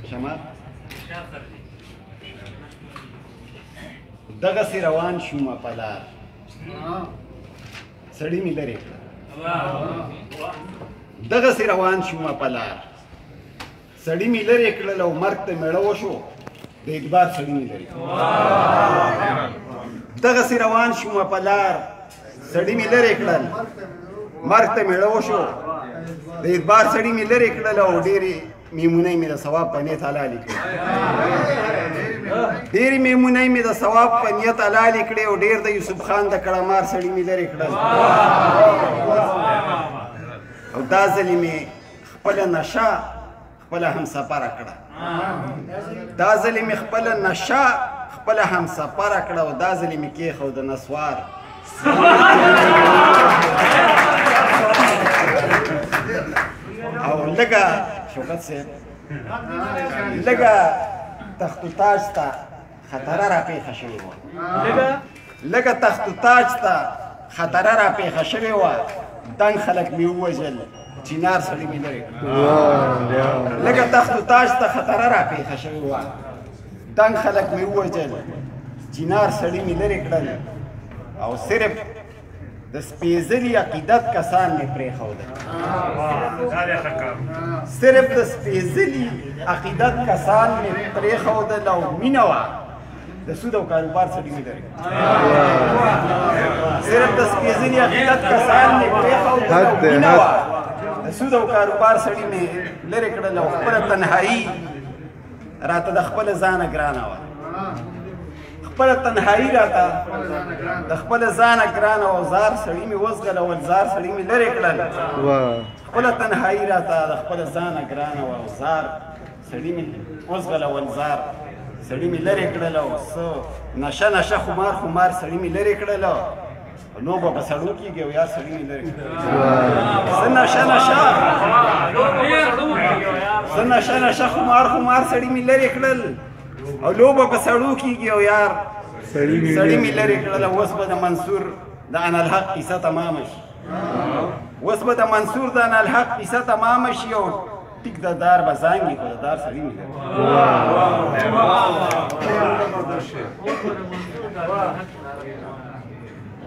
شمال دغسې روان شومه په لار سړي مې لرې کړه دغسې روان شومه په لار سړي مې لرې کړل او مرګ ته مېړه وشو د اعتبار سړي مې لرې کړل دغسې روان شومه په لار سړي مې لرې کړل مرګ ته مېړه وشو د اعتبار سړي مې لرې کړل او ډېرې میمونۍ مې د ثواب په نیت حلالې کړې ډېرې میمونۍ مې د ثواب په نیت حلالې کړې او ډېر د یوسف خان د کړهمار سړي مې لرې کړل او دا ځلې مې خپله نشه خپله همسفره کړه دا ځلې مې خپله نشه خپله همسفره کړه او دا ځلې مې کېښود نسوار او لږه شوکت صاحب لږه تخت و تاج ته خطره راپېښه شوې وه لږه تخت و تاج ته خطره راپېښه شوې وه دنګ خلک مې ووژل چینار سړي مې لرې کړ لږه تخت و تاج ته خطره راپېښه شوې وه دنګ خلک مې ووژل چینار سړي مې لرې کړل او صرف د سپېڅلي عقیدت کسان مې پرېښودل صرف د سپېڅلي عقیدت کسان مې پرېښودل او مینه وه د سود او کاروبار سړي مې لرې صرف د سپېڅلي عقیدت کسان مې پرېښودل او مینه وه د سود او کاروبار سړي مې لرې کړل او خپله تنهایي راته د خپله ځانه ګرانه وه خپله تنهایي راته د خپله ځانه ګرانه وه او زار سړي مې وزغلول زار سړي مې لرې کړل خپله تنهایي راته د خپله ځانه ګرانه وه او زار سړي مې وزغلول زار سړي مې لرې کړل او څه نشه نشه خمار خمار سړي مې لرې کړل نو به په سړو کېږي او یا سړي مې لرې کړل څه نشه نشه څه نشه نشه خمار خمار سړي مې لرې کړل او لوبه په سړو کېږي او یار سړي مې لرې کړل اوس به د منصور د انالحق کیسه تمامه شي اوس به د منصور د انالحق کیسه تمامه شي او ټیک د دار به زانګي خو د دار سړي مې لرې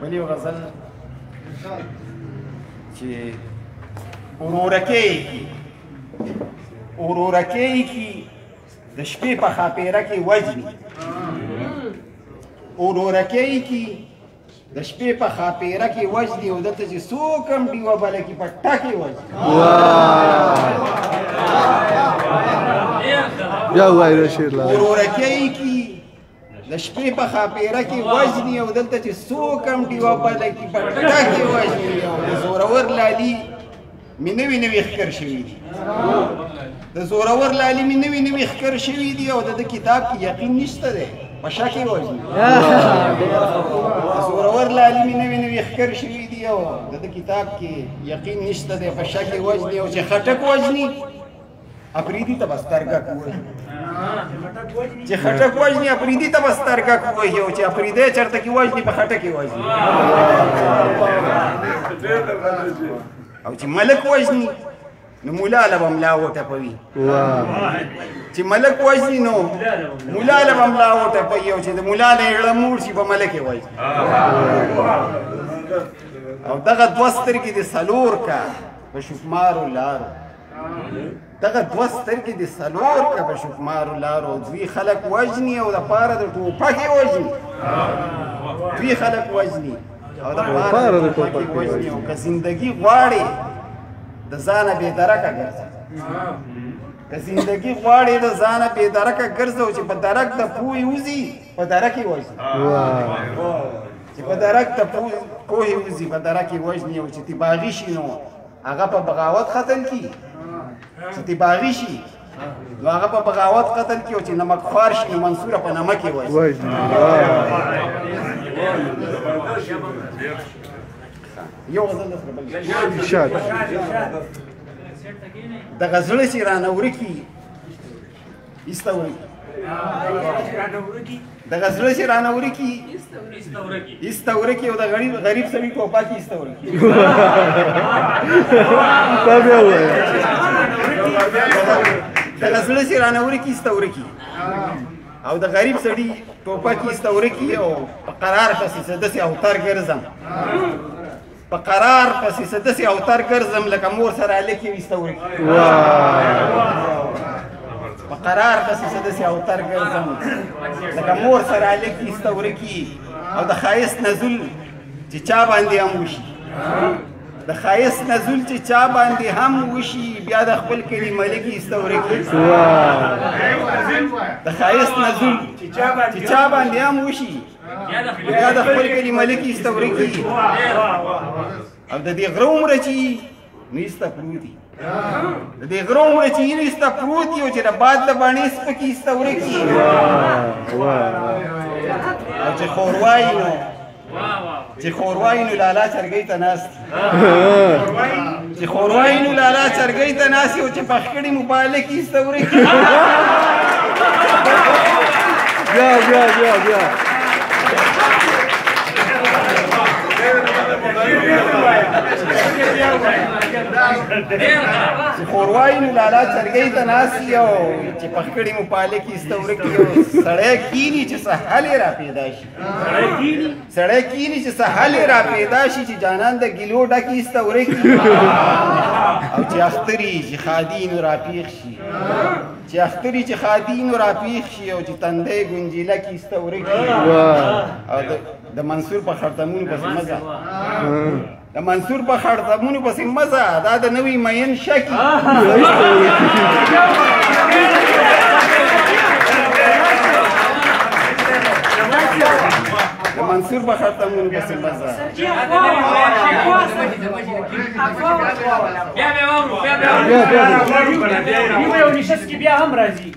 بل یو غزل چې ورورکۍ کې د شپې په خاپیره کې وجني ورورکۍ کې د شپې په خاپیره کې وجني او دلته چې څوک هم ډیوه بله کې په ټکې وجني ورورکۍ کې د شپې په خاپیره کې وجني او دلته چې څوک هم ډیوه بله کې په ټکې وجني او د زورور لالي مې نوي نوي ښکر شوي دي د زورور لالي مې نوي نوي ښکر شوي دي او د ده کتاب کې یقین نشته دی په شک یې وژني د زورور لالي مې نوي نوي ښکر شوي دي او د ده کتاب کې یقین نشته دی په شک یې وژني او چې خټک وژني اپریدي ته به سترګک ووهي چې خټک وژني اپریدي ته به سترګک ووهي او چې اپریدی چېرته کې وژني په خټک یې وژني او چې ملک وژني نو مولا له به ملا وټپوي چې ملک وژني نو مولا له به ملا وټپوي او چې د مولا نه یې زړه موړ شي په ملک یې وژني او دغه دوه سترګې د څلور کا په شکمارو لارو دغه دوه سترګې د څلور کا په شکمارو لارو دوی خلک وژني او دپاره د ټوپک یې وژني دوی خلک وژني او دپاره د ټوپک یې وژني او که زندګي غواړي د ځانه بېدرکه ګرځه که زندګي غواړې د ځانه بېدرکه ګرځه او چې په درک د پوهې وځي په درک یې وژني چې په درک د پوهې وځي په درک یې وژني او چې تباغي شي نو هغه په بغاوت قتل کي چې تباغي شي نو هغه په بغاوت قتل کي او چې نمک خوار شي نو منصوره په نمک یې وژني یو غزل درته بل دغه زړه چې رانه ورکي ایسته ورکي دغه زړه چې رانه ورکي ایسته ورکي او د غریب سړي ټوپک ایسته ورکي دغه زړه چې رانه ورکي ستا ورکي او د غریب سړي ټوپک ستا ورکي او په قرار پسې څه داسې اوتر ګرځم په قرار پسې څه داسې اوتر ګرځم لکه مور سره هلکې وي ستا ورکي په قرار پسې څه داسې اوتر ګرځم لکه مور سره هلکې ستا ورکي او د ښایست نزول چې چا باندې هم وشي د ښایست نزول چې چا باندې هم وشي بیا د خپل کلي ملک یې ستا ورکي د ښایست نزول چې چا باندې هم وشي بیا د خپل کلي ملک یې ستا ورکي او د دې غره عمره چې نو یې ستا پروت دي د دې غره عمره چې نو یې ستا پروت دي او چې د باد د باڼې سپکې یې ستا ورکي او چې ښوروایي نو چې ښوروایي نو لالا چرګۍ ته ناست چې ښوروایي نو لالا چرګۍ ته ناست او چې پخ کړي موبایل کې ستا ورکي بیا چې ښوروایي نو لالا چرګۍ ته ناست او چې پخ کړي موبایل کې ستا ورکي او سړی کیني چې څه حل یې را پیدا شي سړی کیني چې څه حل یې را پیدا شي چې جانان د ګیلو ډکې ستا ورکي او چې اختري چې خادي نو راپیښ شي چې اختري چې خادي نو راپیښ شي او چې تندی ګنجیله کې ستا ورکي او د منصور په خړتمونو پسې مزه د منصور په خړتمونو پسې مزه دا د نوي مین شکي د منصور په خړتمونو پسې مزه بیا هم راځي